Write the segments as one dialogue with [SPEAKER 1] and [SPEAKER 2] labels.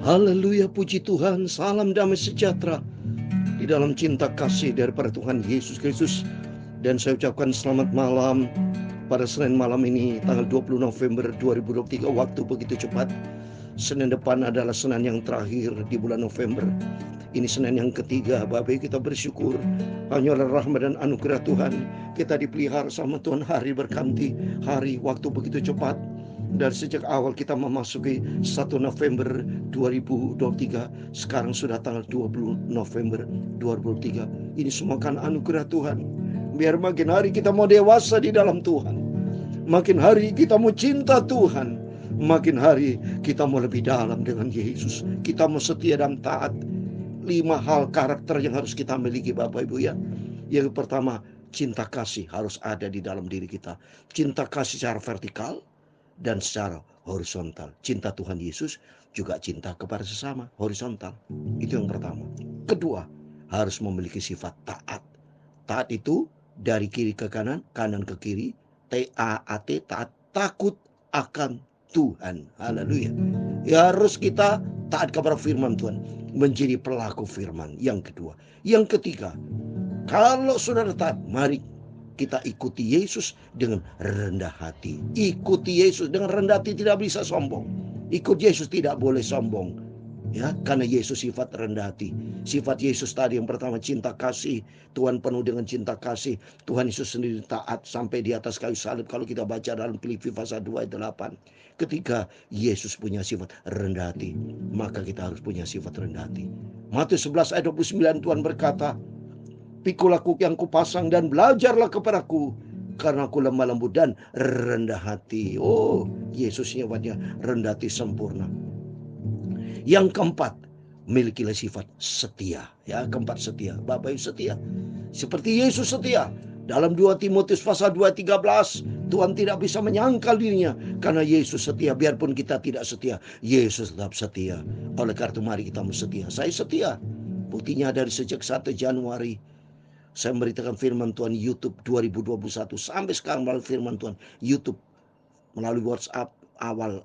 [SPEAKER 1] Haleluya, puji Tuhan, salam damai sejahtera di dalam cinta kasih daripada Tuhan Yesus Kristus. Dan saya ucapkan selamat malam pada Senin malam ini, tanggal 20 November 2023, waktu begitu cepat. Senin depan adalah Senin yang terakhir di bulan November. Ini Senin yang ketiga, Bapak kita bersyukur. Hanya oleh rahmat dan anugerah Tuhan, kita dipelihara sama Tuhan hari berganti, hari waktu begitu cepat. Dari sejak awal kita memasuki 1 November 2023, sekarang sudah tanggal 20 November 2023. Ini semua kan anugerah Tuhan. Biar makin hari kita mau dewasa di dalam Tuhan, makin hari kita mau cinta Tuhan, makin hari kita mau lebih dalam dengan Yesus. Kita mau setia dan taat. 5 hal karakter yang harus kita miliki, Bapak Ibu ya. Yang pertama, cinta kasih harus ada di dalam diri kita. Cinta kasih secara vertikal dan secara horizontal. Cinta Tuhan Yesus juga cinta kepada sesama, horizontal. Itu yang pertama. Kedua, harus memiliki sifat taat. Taat itu dari kiri ke kanan, kanan ke kiri. T-A-A-T, taat, takut akan Tuhan. Haleluya. Ya, harus kita taat kepada firman Tuhan, menjadi pelaku firman. Yang kedua. Yang ketiga, kalau saudara taat, mari kita ikuti Yesus dengan rendah hati. Ikuti Yesus dengan rendah hati, tidak bisa sombong. Ikut Yesus tidak boleh sombong. Ya, karena Yesus sifat rendah hati. Sifat Yesus tadi yang pertama cinta kasih. Tuhan penuh dengan cinta kasih. Tuhan Yesus sendiri taat sampai di atas kayu salib. Kalau kita baca dalam Filipi pasal 2 ayat 8. Ketika Yesus punya sifat rendah hati, maka kita harus punya sifat rendah hati. Matius 11 ayat 29 Tuhan berkata, "Pikulah kuk yang kupasang dan belajarlah kepadaku, karena aku lemah lembut dan rendah hati." Oh, Yesus sifatnya rendah hati sempurna. Yang keempat, milikilah sifat setia. Ya, keempat setia. Bapak Ibu setia. Seperti Yesus setia. Dalam 2 Timotius pasal 2:13, Tuhan tidak bisa menyangkal dirinya karena Yesus setia. Biarpun kita tidak setia, Yesus tetap setia. Oleh karena itu mari kita setia. Saya setia. Buktinya dari sejak 1 Januari saya memberitakan firman Tuhan YouTube 2021 sampai sekarang melalui firman Tuhan YouTube, melalui WhatsApp awal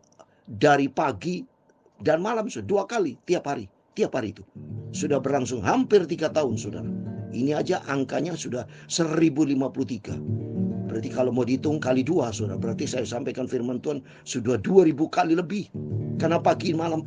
[SPEAKER 1] dari pagi dan malam sudah 2 kali tiap hari itu sudah berlangsung hampir 3 tahun, saudara. Ini aja angkanya sudah 1053. Berarti kalau mau dihitung kali 2, saudara, berarti saya sampaikan firman Tuhan sudah 2000 kali lebih. Karena pagi malam.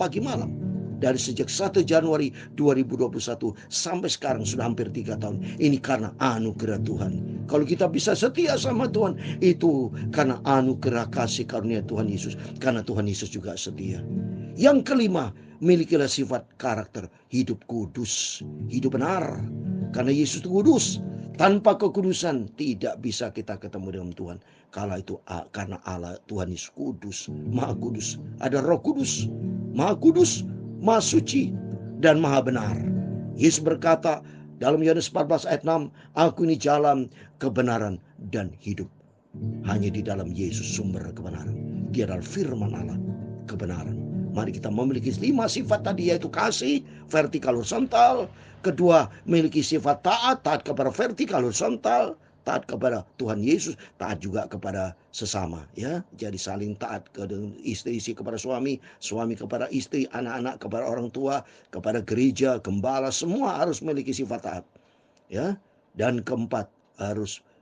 [SPEAKER 1] Dari sejak 1 Januari 2021 sampai sekarang sudah hampir 3 tahun. Ini karena anugerah Tuhan. Kalau kita bisa setia sama Tuhan, itu karena anugerah kasih karunia Tuhan Yesus. Karena Tuhan Yesus juga setia. Yang kelima, milikilah sifat karakter hidup kudus, hidup benar. Karena Yesus itu kudus. Tanpa kekudusan tidak bisa kita ketemu dengan Tuhan. Kala itu karena Allah Tuhan Yesus kudus, maha kudus. Ada Roh Kudus, maha kudus, maha suci, dan maha benar. Yesus berkata dalam Yohanes 14 ayat 6, "Aku ini jalan, kebenaran, dan hidup." Hanya di dalam Yesus sumber kebenaran. Dia adalah firman Allah, kebenaran. Mari kita memiliki 5 sifat tadi, yaitu kasih, vertikal, horizontal. Kedua, memiliki sifat taat kepada vertikal, horizontal. Taat kepada Tuhan Yesus, taat juga kepada sesama, ya. Jadi saling taat, istri kepada suami, suami kepada istri, anak-anak kepada orang tua, kepada gereja, gembala, semua harus memiliki sifat taat, ya. Dan keempat,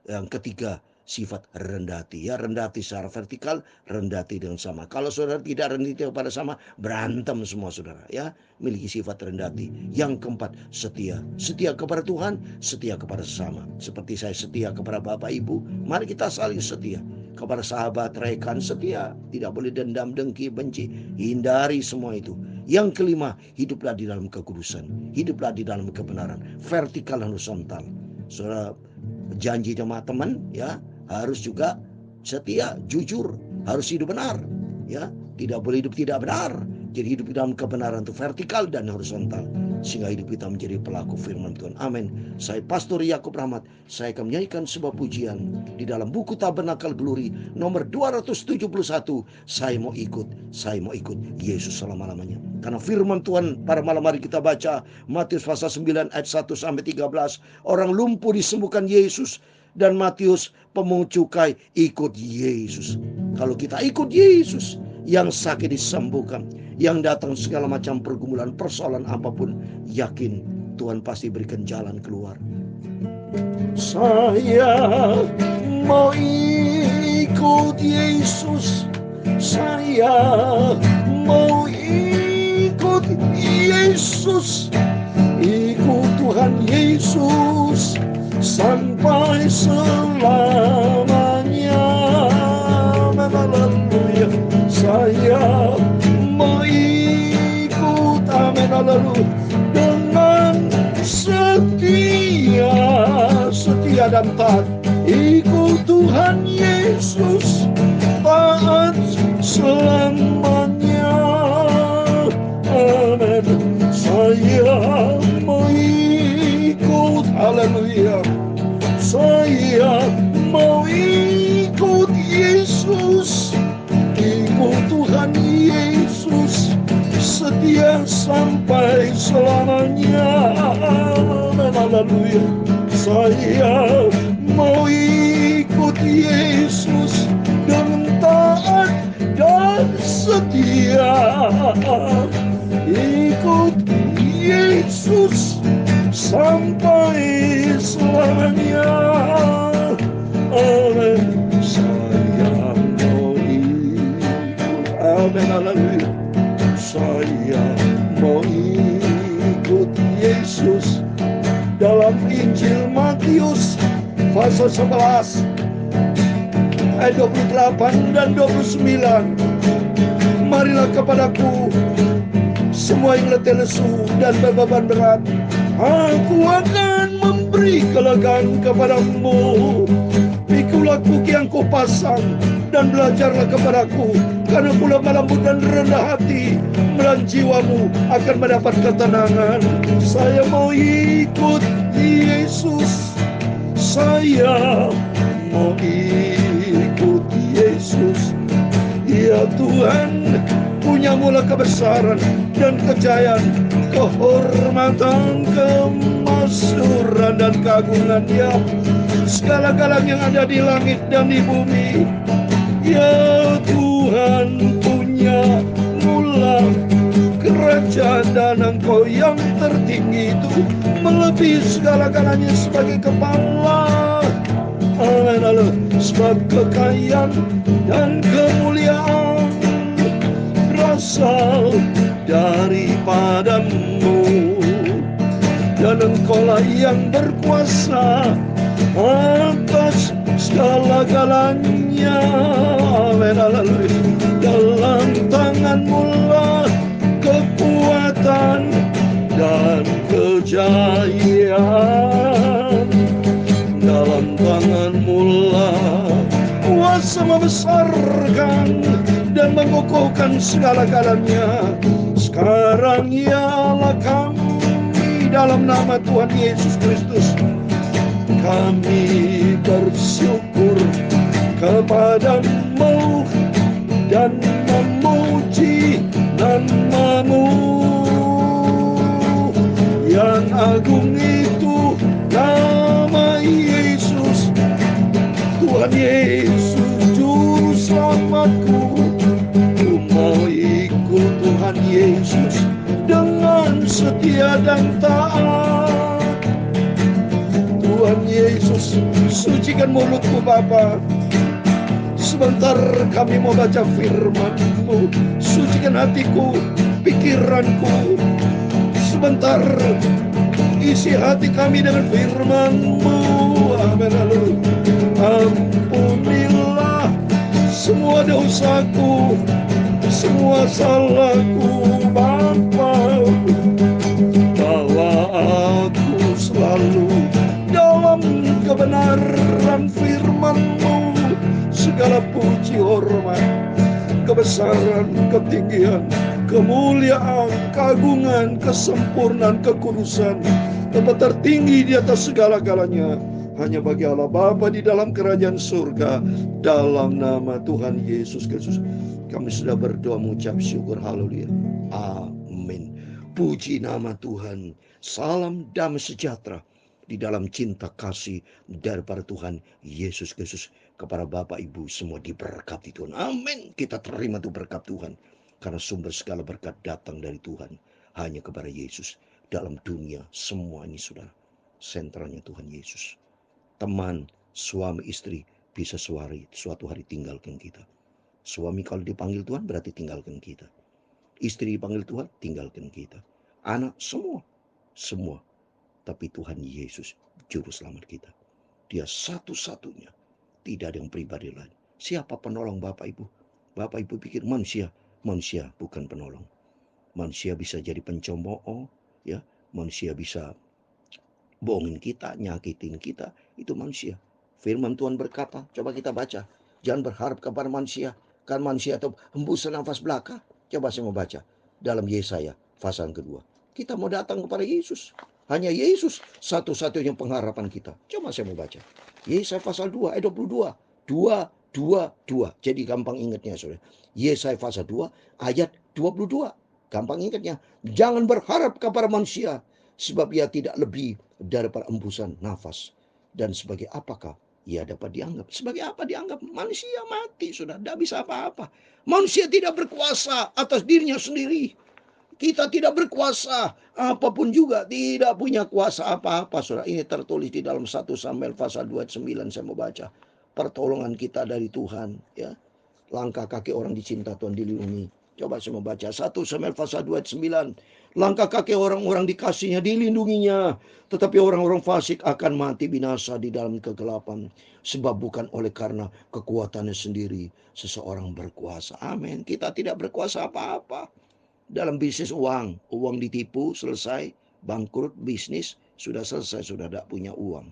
[SPEAKER 1] yang ketiga, sifat rendah hati, ya. Rendah hati secara vertikal, rendah hati dengan sama. Kalau saudara tidak rendah hati kepada sama, berantem semua, saudara, ya. Miliki sifat rendah hati. Yang keempat, setia. Setia kepada Tuhan, setia kepada sesama. Seperti saya setia kepada Bapak Ibu, mari kita saling setia. Kepada sahabat, rekan, setia. Tidak boleh dendam, dengki, benci. Hindari semua itu. Yang kelima, hiduplah di dalam kekudusan. Hiduplah di dalam kebenaran. Vertikal dan horizontal. Saudara janji sama teman, ya, harus juga setia, jujur, harus hidup benar, ya. Tidak boleh hidup tidak benar. Jadi hidup dalam kebenaran itu vertikal dan horizontal, sehingga hidup kita menjadi pelaku firman Tuhan. Amin. Saya Pastor Yakub Rahmat. Saya akan menyanyikan sebuah pujian di dalam buku Tabernakel Glory nomor 271. Saya mau ikut Yesus selama-lamanya. Karena firman Tuhan pada malam hari kita baca Matius pasal 9 ayat 1 sampai 13. Orang lumpuh disembuhkan Yesus. Dan Matius pemungut cukai ikut Yesus. Kalau kita ikut Yesus, yang sakit disembuhkan, yang datang segala macam pergumulan, persoalan apapun, yakin Tuhan pasti berikan jalan keluar. Saya mau ikut Yesus, saya mau ikut Yesus, ikut Tuhan Yesus sampai selamanya. Haleluya. Saya mau ikut, amin, haleluya, dengan setia dan taat, ikut Tuhan Yesus, taat selamanya. Amin. Saya mau ikut, haleluya, saya mau ikut Yesus, ikut Tuhan Yesus, setia sampai selamanya. Amin, haleluya. Saya mau ikut Yesus dengan taat dan setia, ikut Yesus sampai selamanya. Amin. Saya mau ikut, amin, haleluya. Saya mau ikut Yesus. Dalam Injil Matius pasal 11 ayat 28 dan 29, marilah kepadaku semua yang letih lesu dan beban berat, aku akan memberi kelegaan kepadamu. Pikulah kuki yang kupasang dan belajarlah kepadaku, karena aku lemah lembut dan rendah hati, dan jiwamu akan mendapat ketenangan. Saya mau ikut Yesus, saya mau ikut Yesus. Ya Tuhan, punya mula kebesaran dan kejayaan, kehormatan, kemasyhuran dan keagungan-Nya, segala-galanya yang ada di langit dan di bumi. Ya Tuhan, punya mula kerajaan, dan Engkau yang tertinggi itu melebihi segala-galanya sebagai kepala. Amin. Sebab kekayaan dan kemuliaan berasal daripadamu, dan Engkaulah yang berkuasa atas segala-galanya. Amin. Dalam tangan-Mu lah kekuatan dan kejayaan, dalam tangan-Mu lah kuasa membesarkan dan mengukuhkan segala-galanya. Sekarang ialah kami dalam nama Tuhan Yesus Kristus, kami bersyukur kepadamu dan memuji nama-Mu yang agung itu, nama Yesus. Tuhan Yesus juru selamatku, ku mau ikut Tuhan Yesus dengan setia dan taat. Tuhan Yesus, sucikan mulutku Bapa, sebentar kami mau baca firman-Mu. Sucikan hatiku, pikiranku, sebentar isi hati kami dengan firman-Mu. Amin. Ampunilah semua dosaku, semua salahku Bapa. Bawa aku selalu dalam kebenaran firman-Mu. Segala puji, hormat, kebesaran, ketinggian, kemuliaan, keagungan, kesempurnaan, kekudusan, tempat tertinggi di atas segala-galanya hanya bagi Allah Bapa di dalam kerajaan surga, dalam nama Tuhan Yesus Kristus. Kami sudah berdoa mengucap syukur. Haleluya. Amin. Puji nama Tuhan. Salam damai sejahtera di dalam cinta kasih daripada Tuhan Yesus Kristus. Kepada Bapak Ibu semua diberkati Tuhan. Amin. Kita terima tuh berkat Tuhan. Karena sumber segala berkat datang dari Tuhan, hanya kepada Yesus. Dalam dunia semua ini saudara, sentralnya Tuhan Yesus. Teman, suami, istri bisa suatu hari tinggalkan kita. Suami kalau dipanggil Tuhan berarti tinggalkan kita. Istri dipanggil Tuhan, tinggalkan kita. Anak, semua. Tapi Tuhan Yesus, Juru Selamat kita. Dia satu-satunya. Tidak ada yang pribadi lain. Siapa penolong Bapak Ibu? Bapak Ibu pikir manusia. Manusia bukan penolong. Manusia bisa jadi pencemooh, ya. Manusia bisa bohongin kita, nyakitin kita. Itu manusia. Firman Tuhan berkata, coba kita baca. Jangan berharap kepada manusia. Kan manusia atau hembusan nafas belaka. Coba saya mau baca. Dalam Yesaya pasal kedua. Kita mau datang kepada Yesus. Hanya Yesus satu-satunya pengharapan kita. Coba saya mau baca. Yesaya pasal 2 ayat 22. 2. Jadi gampang ingatnya saudara. Yesaya pasal 2 ayat 22. Gampang ingatnya. Jangan berharap kepada manusia. Sebab ia tidak lebih daripada embusan nafas. Dan sebagai apakah ia dapat dianggap? Sebagai apa dianggap? Manusia mati sudah. Tidak bisa apa-apa. Manusia tidak berkuasa atas dirinya sendiri. Kita tidak berkuasa apapun juga, tidak punya kuasa apa-apa. Saudara, ini tertulis di dalam 1 Samuel pasal 29 saya mau baca. Pertolongan kita dari Tuhan, ya. Langkah kaki orang dicinta Tuhan dilindungi. Coba saya mau baca 1 Samuel pasal 29. Langkah kaki orang-orang dikasihnya dilindunginya, tetapi orang-orang fasik akan mati binasa di dalam kegelapan, sebab bukan oleh karena kekuatannya sendiri seseorang berkuasa. Amin. Kita tidak berkuasa apa-apa. Dalam bisnis uang ditipu, selesai, bangkrut, bisnis, sudah selesai, sudah tidak punya uang.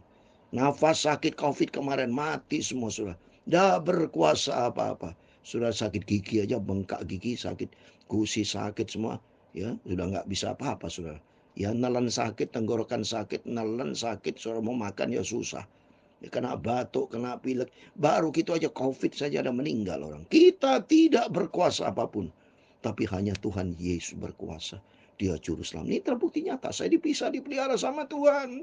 [SPEAKER 1] Nafas sakit COVID kemarin, mati semua sudah. Tidak berkuasa apa-apa. Sudah sakit gigi aja, bengkak gigi, sakit gusi, sakit semua. Ya, sudah nggak bisa apa-apa sudah. Ya, nelan sakit, tenggorokan sakit, nelan sakit, sudah mau makan ya susah. Ya, kena batuk, kena pilek. Baru gitu aja COVID saja ada meninggal orang. Kita tidak berkuasa apapun. Tapi hanya Tuhan Yesus berkuasa. Dia juru selamat. Ini terbukti nyata. Saya dipisah, dipelihara sama Tuhan.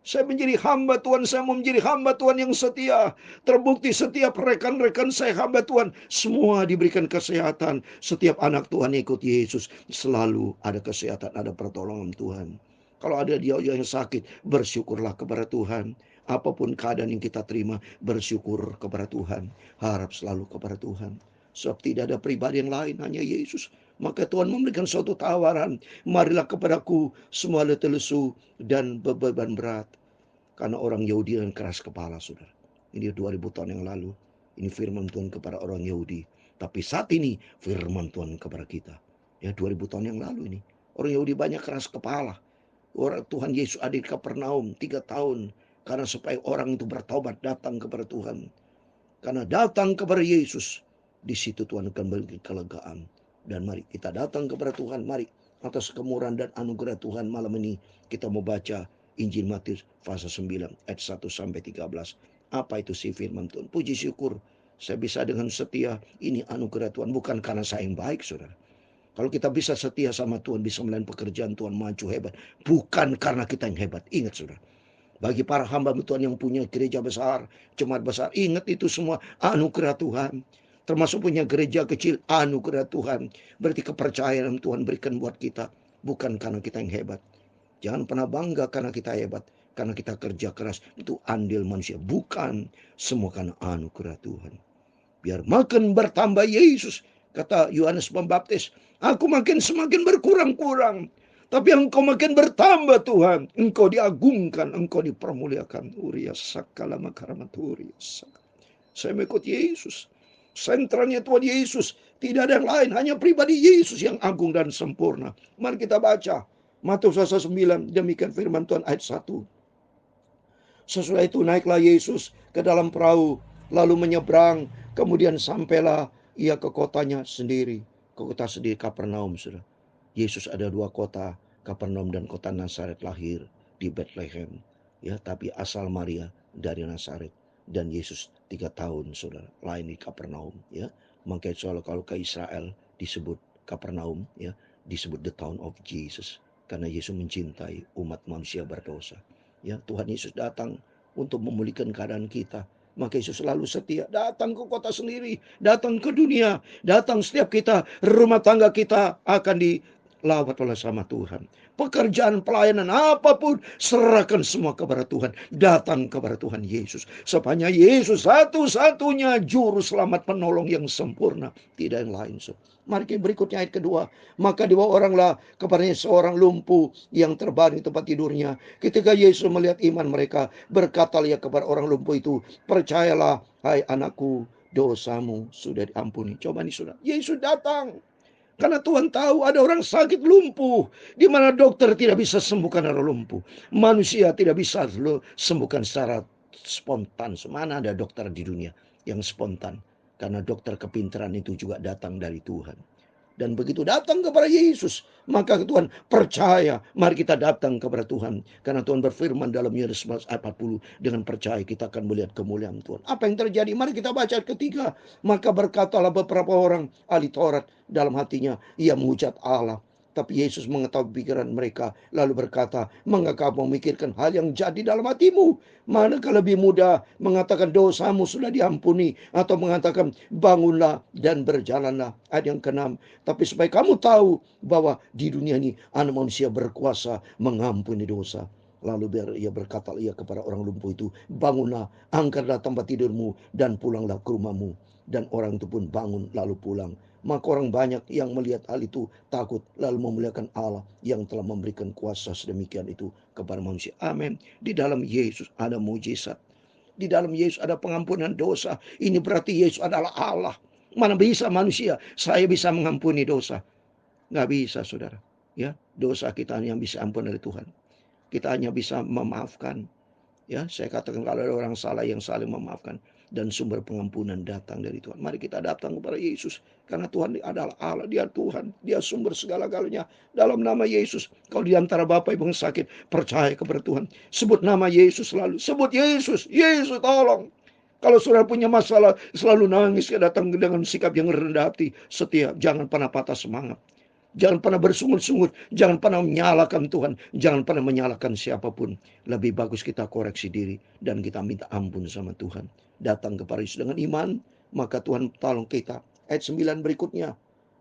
[SPEAKER 1] Saya menjadi hamba Tuhan. Saya mau menjadi hamba Tuhan yang setia. Terbukti setiap rekan-rekan saya hamba Tuhan. Semua diberikan kesehatan. Setiap anak Tuhan ikut Yesus. Selalu ada kesehatan, ada pertolongan Tuhan. Kalau ada dia yang sakit, bersyukurlah kepada Tuhan. Apapun keadaan yang kita terima, bersyukur kepada Tuhan. Harap selalu kepada Tuhan. Sebab tidak ada pribadi yang lain, hanya Yesus. Maka Tuhan memberikan suatu tawaran. Marilah kepadaku semua letih lesu dan beban berat. Karena orang Yahudi yang keras kepala, saudara. Ini 2000 tahun yang lalu. Ini firman Tuhan kepada orang Yahudi. Tapi saat ini firman Tuhan kepada kita. Ya, 2000 tahun yang lalu ini. Orang Yahudi banyak keras kepala. Orang Tuhan Yesus ada di Kapernaum 3 tahun. Karena supaya orang itu bertobat datang kepada Tuhan. Karena datang kepada Yesus. Di situ Tuhan akan beri kelegaan. Dan mari kita datang kepada Tuhan. Mari atas kemurahan dan anugerah Tuhan malam ini kita mau baca Injil Matius pasal 9 ayat 1 sampai 13. Apa itu sih firman Tuhan? Puji syukur saya bisa dengan setia. Ini anugerah Tuhan, bukan karena saya yang baik, saudara. Kalau kita bisa setia sama Tuhan, bisa melayan pekerjaan Tuhan, maju hebat, bukan karena kita yang hebat. Ingat, saudara. Bagi para hamba Tuhan yang punya gereja besar, jemaat besar, ingat itu semua anugerah Tuhan. Termasuk punya gereja kecil, anugerah Tuhan. Berarti kepercayaan Tuhan berikan buat kita. Bukan karena kita yang hebat. Jangan pernah bangga karena kita hebat. Karena kita kerja keras. Itu andil manusia. Bukan semua karena anugerah Tuhan. Biar makin bertambah Yesus. Kata Yohanes Pembaptis. Aku semakin berkurang-kurang. Tapi engkau makin bertambah Tuhan. Engkau diagungkan. Engkau dipermuliakan. Urias sakala makaramaturias. Saya mengikut Yesus. Sentralnya Tuhan Yesus. Tidak ada yang lain. Hanya pribadi Yesus yang agung dan sempurna. Mari kita baca. Matius pasal 9. Demikian firman Tuhan ayat 1. Sesudah itu naiklah Yesus ke dalam perahu. Lalu menyeberang. Kemudian sampailah ia ke kotanya sendiri. Ke kota sendiri Kapernaum. Sudah. Yesus ada 2 kota. Kapernaum dan kota Nazaret lahir di Bethlehem. Ya, tapi asal Maria dari Nazaret. Dan Yesus 3 tahun saudara lain di Kapernaum, ya. Makanya soal kalau ke Israel disebut Kapernaum, ya, disebut the town of Jesus karena Yesus mencintai umat manusia berdosa. Ya, Tuhan Yesus datang untuk memulihkan keadaan kita. Maka Yesus selalu setia, datang ke kota sendiri, datang ke dunia, datang setiap kita, rumah tangga kita akan dilawat oleh sama Tuhan. Pekerjaan, pelayanan, apapun, serahkan semua kepada Tuhan. Datang kepada Tuhan Yesus. Sepanjang Yesus satu-satunya juru selamat penolong yang sempurna. Tidak yang lain. Mari kita berikutnya ayat kedua. Maka dibawa oranglah kepadanya seorang lumpuh yang terbaring di tempat tidurnya. Ketika Yesus melihat iman mereka, berkatalah ia kepada orang lumpuh itu, percayalah, hai anakku, dosamu sudah diampuni. Coba nih saudara, Yesus datang. Karena Tuhan tahu ada orang sakit lumpuh, di mana dokter tidak bisa sembuhkan orang lumpuh. Manusia tidak bisa sembuhkan secara spontan. Mana ada dokter di dunia yang spontan? Karena dokter kepintaran itu juga datang dari Tuhan. Dan begitu datang kepada Yesus, maka Tuhan percaya. Mari kita datang kepada Tuhan. Karena Tuhan berfirman dalam Yohanes 40, dengan percaya kita akan melihat kemuliaan Tuhan. Apa yang terjadi? Mari kita baca ayat ketiga. Maka berkatalah beberapa orang ahli Taurat dalam hatinya, ia menghujat Allah. Tapi Yesus mengetahui pikiran mereka, lalu berkata, mengapa kamu memikirkan hal yang jadi dalam hatimu? Manakah lebih mudah mengatakan dosamu sudah diampuni, atau mengatakan bangunlah dan berjalanlah? Ayat yang ke-6, tapi supaya kamu tahu bahwa di dunia ini anak manusia berkuasa mengampuni dosa. Lalu ia berkata kepada orang lumpuh itu, bangunlah, angkatlah tempat tidurmu, dan pulanglah ke rumahmu. Dan orang itu pun bangun lalu pulang. Maka orang banyak yang melihat hal itu takut, lalu memuliakan Allah yang telah memberikan kuasa sedemikian itu kepada manusia. Amin. Di dalam Yesus ada mujizat. Di dalam Yesus ada pengampunan dosa. Ini berarti Yesus adalah Allah. Mana bisa manusia, saya bisa mengampuni dosa? Nggak bisa, saudara. Ya, dosa kita yang bisa ampun dari Tuhan. Kita hanya bisa memaafkan. Ya, saya katakan kalau ada orang salah yang saling memaafkan. Dan sumber pengampunan datang dari Tuhan. Mari kita datang kepada Yesus. Karena Tuhan adalah Allah. Dia Tuhan. Dia sumber segala-galanya. Dalam nama Yesus. Kalau di antara Bapak Ibu yang sakit, percaya kepada Tuhan. Sebut nama Yesus selalu. Sebut Yesus. Yesus tolong. Kalau saudara punya masalah, selalu nangis, datang dengan sikap yang rendah hati. Setia. Jangan pernah patah semangat. Jangan pernah bersungut-sungut. Jangan pernah menyalahkan Tuhan. Jangan pernah menyalahkan siapapun. Lebih bagus kita koreksi diri. Dan kita minta ampun sama Tuhan. Datang kepada Yesus dengan iman. Maka Tuhan tolong kita. Ayat 9 berikutnya.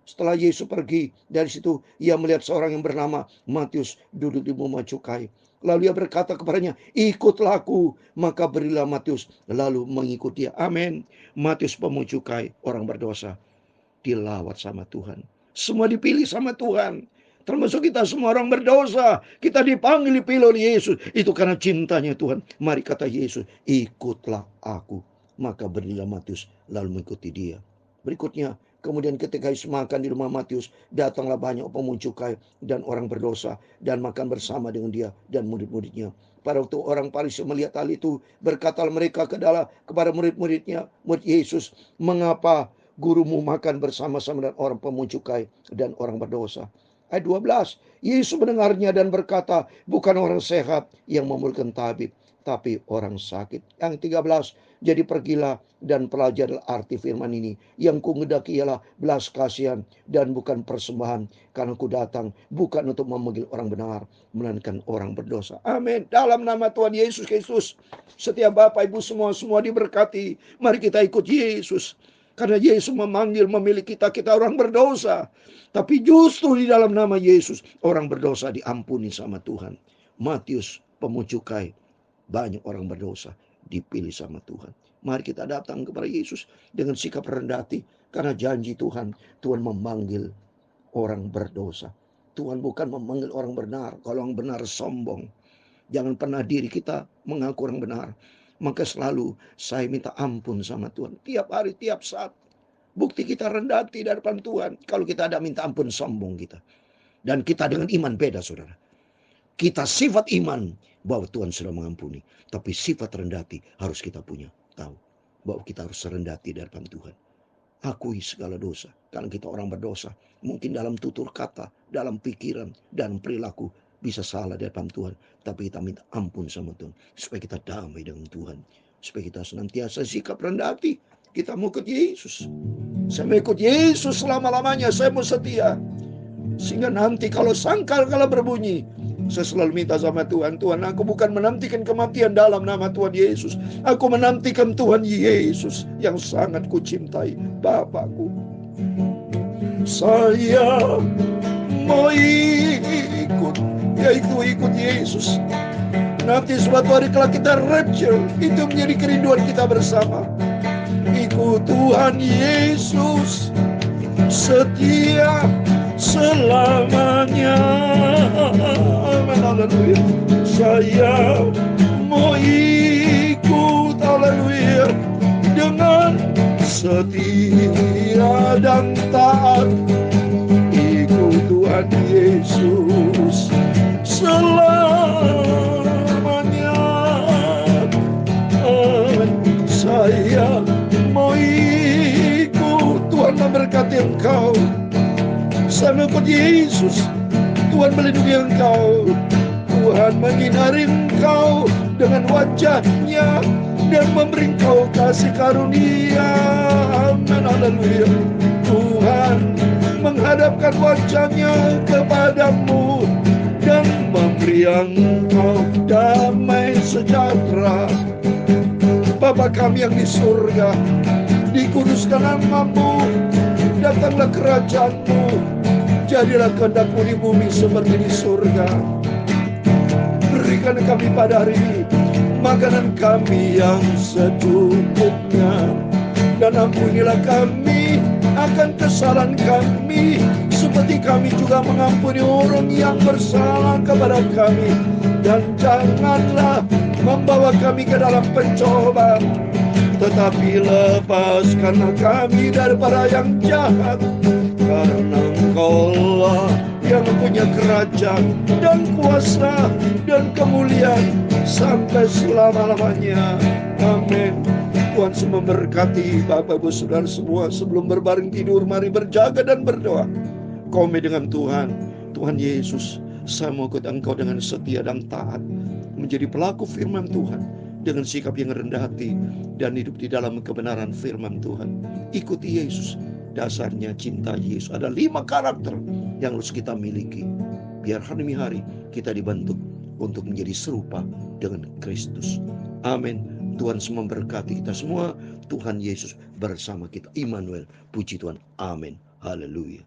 [SPEAKER 1] Setelah Yesus pergi dari situ, ia melihat seorang yang bernama Matius duduk di rumah cukai. Lalu ia berkata kepadanya, ikutlah aku. Maka berilah Matius lalu mengikuti dia. Amin. Matius pemungut cukai, orang berdosa, dilawat sama Tuhan. Semua dipilih sama Tuhan. Termasuk kita semua orang berdosa. Kita dipanggil, dipilih oleh Yesus. Itu karena cintanya Tuhan. Mari kata Yesus, ikutlah aku. Maka berilah Matius lalu mengikuti dia. Berikutnya, kemudian ketika Yesus makan di rumah Matius, datanglah banyak pemungut cukai dan orang berdosa dan makan bersama dengan dia dan murid-muridnya. Pada waktu orang Farisi melihat hal itu, berkatalah mereka kepada murid-muridnya, murid Yesus, mengapa gurumu makan bersama-sama dengan orang pemungut cukai dan orang berdosa? Ayat 12, Yesus mendengarnya dan berkata, bukan orang sehat yang memerlukan tabib, tapi orang sakit. Yang 13, jadi pergilah dan pelajarilah arti firman ini. Yang kungedaki ialah belas kasihan dan bukan persembahan. Karena ku datang bukan untuk memanggil orang benar, melainkan orang berdosa. Amin. Dalam nama Tuhan Yesus Kristus, setiap Bapak Ibu semua diberkati. Mari kita ikut Yesus. Karena Yesus memilih kita orang berdosa. Tapi justru di dalam nama Yesus, orang berdosa diampuni sama Tuhan. Matius pemungut cukai, banyak orang berdosa dipilih sama Tuhan. Mari kita datang kepada Yesus dengan sikap rendah hati. Karena janji Tuhan memanggil orang berdosa. Tuhan bukan memanggil orang benar. Kalau orang benar sombong. Jangan pernah diri kita mengaku orang benar. Maka selalu saya minta ampun sama Tuhan. Tiap hari, tiap saat. Bukti kita rendah hati di depan Tuhan. Kalau kita ada minta ampun, sombong kita. Dan kita dengan iman beda, saudara. Kita sifat iman bahwa Tuhan sudah mengampuni. Tapi sifat rendah hati harus kita punya. Tahu bahwa kita harus rendah hati di depan Tuhan. Akui segala dosa. Karena kita orang berdosa. Mungkin dalam tutur kata, dalam pikiran, dan perilaku. Bisa salah di depan Tuhan. Tapi kita minta ampun sama Tuhan. Supaya kita damai dengan Tuhan. Supaya kita senantiasa sikap rendah hati. Kita mau ikut Yesus. Saya mau ikut Yesus selama-lamanya. Saya mau setia. Sehingga nanti kalau sangkakala berbunyi, Saya selalu minta sama Tuhan, Tuhan, aku bukan menantikan kematian dalam nama Tuhan Yesus. Aku menantikan Tuhan Yesus yang sangat kucintai, Bapakku. Saya mau ikut, yaitu ikut Yesus. Nanti suatu hari kalau kita rapture, itu menjadi kerinduan kita bersama. Ikut Tuhan Yesus setia selamanya. Amin, haleluya. Saya mau ikut, haleluya, dengan setia dan taat. Ikut Tuhan Yesus selamanya. Amin. Saya mau ikut. Tuhan memberkati engkau. Saya mengikut Yesus. Tuhan melindungi engkau. Tuhan menyinari engkau dengan wajahnya dan memberi engkau kasih karunia. Amin, haleluya. Tuhan menghadapkan wajahnya kepadamu dan memberi engkau damai sejahtera. Bapa kami yang di surga, dikuduskan namamu, datanglah kerajaanmu, jadilah kehendak-mu di bumi seperti di surga. Berikan kami pada hari ini makanan kami yang secukupnya, dan ampunilah kami akan kesalahan kami, seperti kami juga mengampuni orang yang bersalah kepada kami. Dan janganlah membawa kami ke dalam pencobaan, tetapi lepaskanlah kami daripada yang jahat. Karena Engkaulah yang punya kerajaan dan kuasa dan kemuliaan sampai selama-lamanya. Amin. Tuhan memberkati Bapak Ibu Saudara semua. Sebelum berbaring tidur, mari berjaga dan berdoa. Komit dengan Tuhan. Tuhan Yesus, saya mau ikut Engkau dengan setia dan taat, menjadi pelaku firman Tuhan dengan sikap yang rendah hati dan hidup di dalam kebenaran firman Tuhan. Ikuti Yesus. Dasarnya cinta Yesus. Ada 5 karakter yang harus kita miliki, biar hari demi hari kita dibentuk untuk menjadi serupa dengan Kristus. Amin. Tuhan memberkati kita semua. Tuhan Yesus bersama kita. Immanuel. Puji Tuhan. Amin. Haleluya.